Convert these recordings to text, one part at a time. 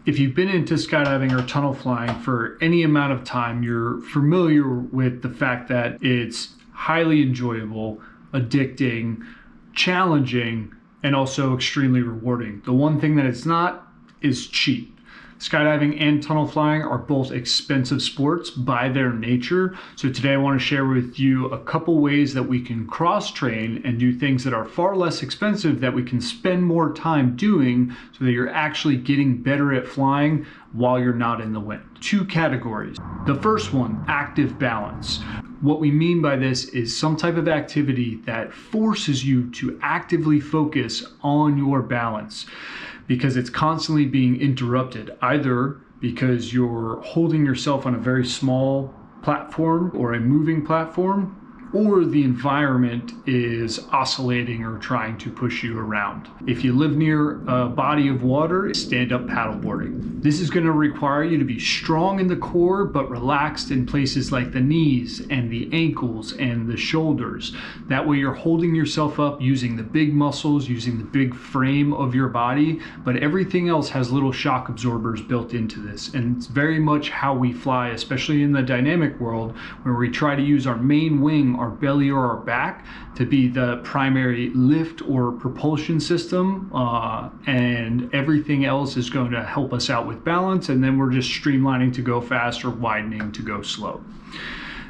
If you've been into skydiving or tunnel flying for any amount of time, you're familiar with the fact that it's highly enjoyable, addicting, challenging, and also extremely rewarding. The one thing that it's not is cheap. Skydiving and tunnel flying are both expensive sports by their nature. So today I want to share with you a couple ways that we can cross-train and do things that are far less expensive that we can spend more time doing so that you're actually getting better at flying while you're not in the wind. Two categories. The first one, active balance. What we mean by this is some type of activity that forces you to actively focus on your balance, because it's constantly being interrupted, either because you're holding yourself on a very small platform or a moving platform, or the environment is oscillating or trying to push you around. If you live near a body of water, stand up paddleboarding. This is going to require you to be strong in the core, but relaxed in places like the knees and the ankles and the shoulders. That way you're holding yourself up using the big muscles, using the big frame of your body, but everything else has little shock absorbers built into this. And it's very much how we fly, especially in the dynamic world, where we try to use our main wing, our belly or our back, to be the primary lift or propulsion system, and everything else is going to help us out with balance, and then we're just streamlining to go fast or widening to go slow.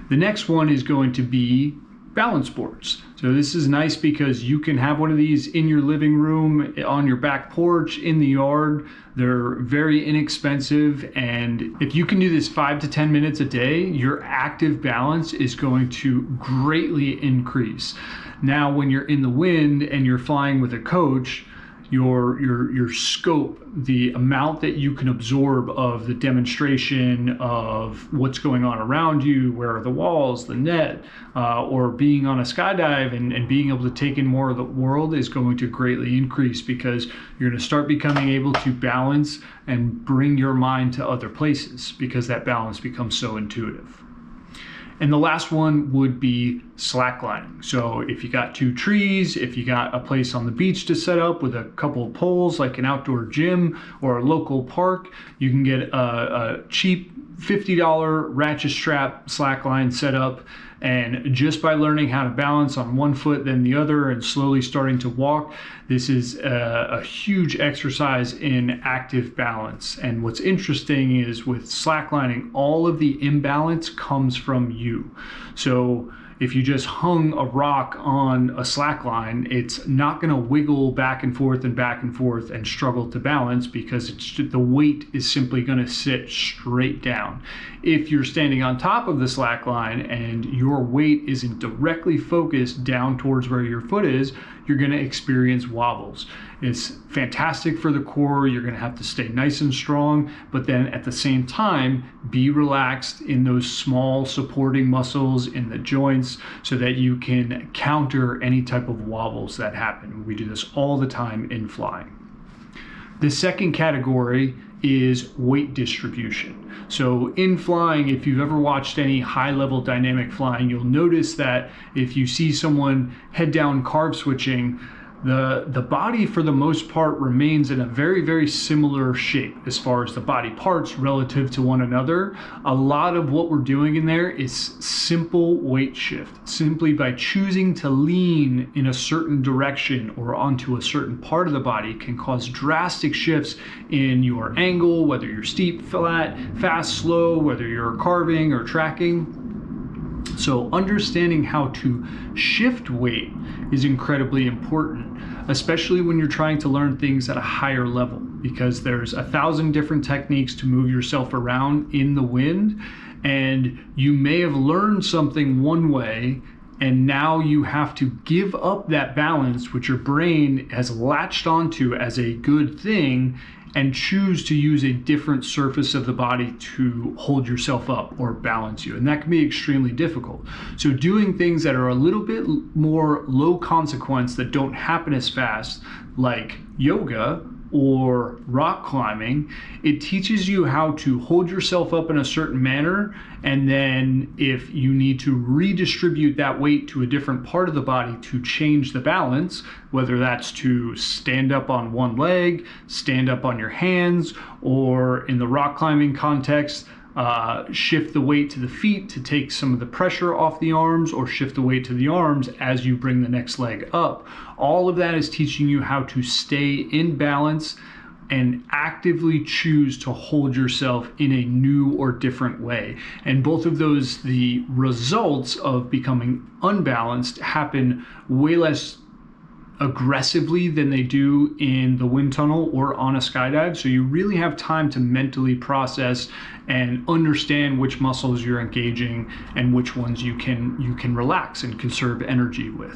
The next one is going to be balance boards. So this is nice because you can have one of these in your living room, on your back porch, in the yard. They're very inexpensive, and if you can do this 5 to 10 minutes a day, your active balance is going to greatly increase. Now, when you're in the wind and you're flying with a coach, your scope, the amount that you can absorb of the demonstration of what's going on around you, where are the walls, the net, or being on a skydive and being able to take in more of the world is going to greatly increase, because you're going to start becoming able to balance and bring your mind to other places, because that balance becomes so intuitive. And the last one would be slacklining. So if you got 2 trees, if you got a place on the beach to set up with a couple of poles, like an outdoor gym or a local park, you can get a cheap $50 ratchet strap slackline set up. And just by learning how to balance on one foot then the other and slowly starting to walk, this is a huge exercise in active balance. And what's interesting is with slacklining, all of the imbalance comes from you. So if you just hung a rock on a slack line, it's not going to wiggle back and forth and struggle to balance, because the weight is simply going to sit straight down. If you're standing on top of the slack line and your weight isn't directly focused down towards where your foot is, you're going to experience wobbles. It's fantastic for the core. You're going to have to stay nice and strong, but then at the same time, be relaxed in those small supporting muscles in the joints so that you can counter any type of wobbles that happen. We do this all the time in flying. The second category is weight distribution. So in flying, if you've ever watched any high-level dynamic flying, you'll notice that if you see someone head down carve switching, the body for the most part remains in a very, very similar shape as far as the body parts relative to one another. A lot of what we're doing in there is simple weight shift. Simply by choosing to lean in a certain direction or onto a certain part of the body can cause drastic shifts in your angle, whether you're steep, flat, fast, slow, whether you're carving or tracking. So understanding how to shift weight is incredibly important, especially when you're trying to learn things at a higher level, because there's 1,000 different techniques to move yourself around in the wind, and you may have learned something one way, and now you have to give up that balance which your brain has latched onto as a good thing, and choose to use a different surface of the body to hold yourself up or balance you. And that can be extremely difficult. So doing things that are a little bit more low consequence, that don't happen as fast, like yoga, or rock climbing, it teaches you how to hold yourself up in a certain manner, and then if you need to redistribute that weight to a different part of the body to change the balance, whether that's to stand up on one leg, stand up on your hands, or in the rock climbing context, shift the weight to the feet to take some of the pressure off the arms, or shift the weight to the arms as you bring the next leg up. All of that is teaching you how to stay in balance and actively choose to hold yourself in a new or different way. And both of those, the results of becoming unbalanced, happen way less aggressively than they do in the wind tunnel or on a skydive. So you really have time to mentally process and understand which muscles you're engaging and which ones you can relax and conserve energy with.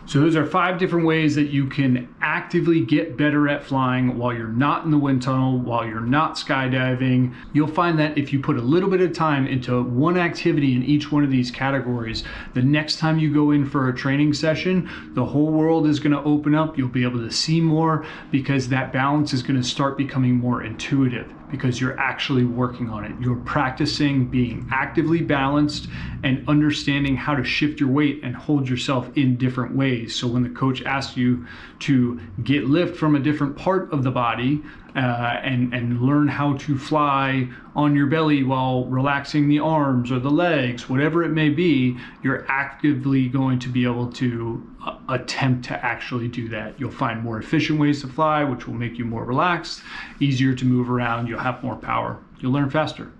So those are 5 different ways that you can actively get better at flying while you're not in the wind tunnel, while you're not skydiving. You'll find that if you put a little bit of time into one activity in each one of these categories, the next time you go in for a training session, the whole world is going to open up. You'll be able to see more, because that balance is going to start becoming more intuitive, because you're actually working on it. You're practicing being actively balanced and understanding how to shift your weight and hold yourself in different ways. So when the coach asks you to get lift from a different part of the body and learn how to fly on your belly while relaxing the arms or the legs, whatever it may be, you're actively going to be able to attempt to actually do that. You'll find more efficient ways to fly, which will make you more relaxed, easier to move around. You'll have more power. You'll learn faster.